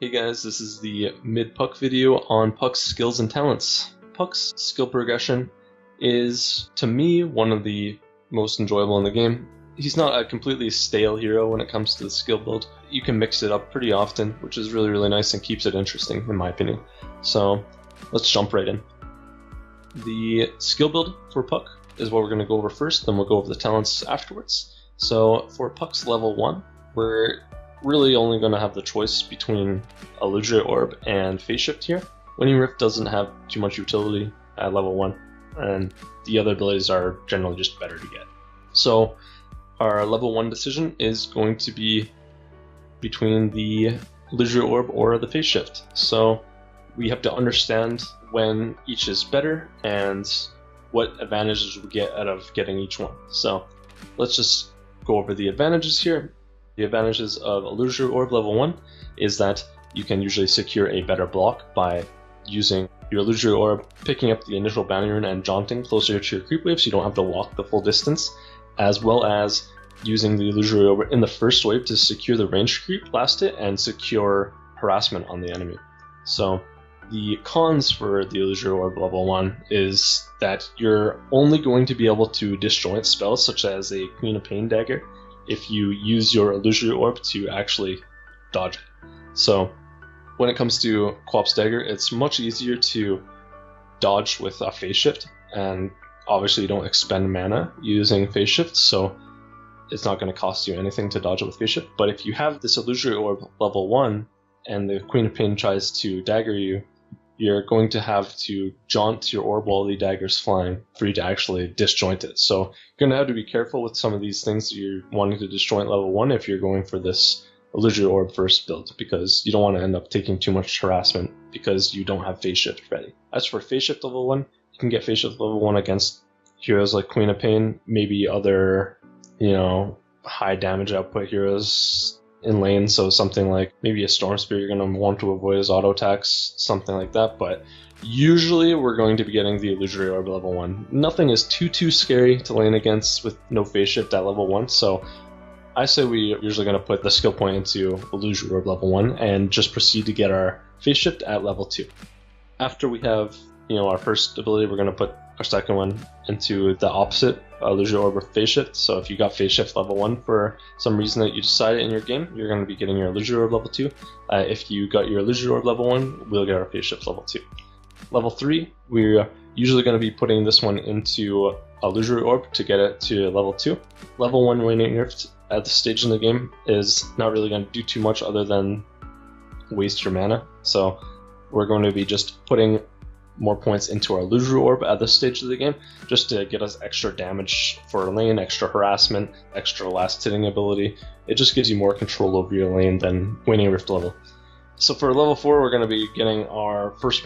Hey guys, this is the mid-Puck video on Puck's skills and talents. Puck's skill progression is, to me, one of the most enjoyable in the game. He's not a completely stale hero when it comes to the skill build. You can mix it up pretty often, which is really nice and keeps it interesting, in my opinion. So, let's jump right in. The skill build for Puck is what we're going to go over first, then we'll go over the talents afterwards. So, for Puck's level 1, we're really only going to have the choice between Illusory Orb and Phase Shift here. Winning Rift doesn't have too much utility at level 1, and the other abilities are generally just better to get. So our level 1 decision is going to be between the Illusory Orb or the Phase Shift. So we have to understand when each is better and what advantages we get out of getting each one. So let's just go over the advantages here. The advantages of Illusory Orb level 1 is that you can usually secure a better block by using your Illusory Orb, picking up the initial bounty rune and jaunting closer to your creep wave so you don't have to walk the full distance, as well as using the Illusory Orb in the first wave to secure the ranged creep, blast it, and secure harassment on the enemy. So the cons for the Illusory Orb level 1 is that you're only going to be able to disjoint spells such as a Queen of Pain dagger if you use your Illusory Orb to actually dodge it. So when it comes to Quap's Dagger, it's much easier to dodge with a Phase Shift, and obviously you don't expend mana using Phase Shift, so it's not going to cost you anything to dodge it with Phase Shift. But if you have this Illusory Orb level 1 and the Queen of Pain tries to dagger you, you're going to have to jaunt your orb while the dagger's flying for you to actually disjoint it. So you're going to have to be careful with some of these things that you're wanting to disjoint level 1 if you're going for this Illusory Orb first build, because you don't want to end up taking too much harassment because you don't have Phase Shift ready. As for Phase Shift level 1, you can get Phase Shift level 1 against heroes like Queen of Pain, maybe other, high damage output heroes in lane, so something like maybe a Storm Spear you're going to want to avoid his auto attacks, something like that, but usually we're going to be getting the Illusory Orb level 1. Nothing is too scary to lane against with no Phase Shift at level 1, so I say we're usually going to put the skill point into Illusory Orb level 1 and just proceed to get our Phase Shift at level 2. After we have our first ability, we're going to put our second one into the opposite, Illusory Orb with Phase Shift. So if you got Phase Shift level 1 for some reason that you decided in your game, you're going to be getting your Illusory Orb level 2. If you got your Illusory Orb level 1, we'll get our Phase Shift level 2. Level 3, we're usually going to be putting this one into Illusory Orb to get it to level 2. Level 1 Waning Rift at this stage in the game is not really going to do too much other than waste your mana. So we're going to be just putting more points into our Illusory Orb at this stage of the game, just to get us extra damage for lane, extra harassment, extra last hitting ability. It just gives you more control over your lane than Waning Rift level. So for level 4, we're going to be getting our first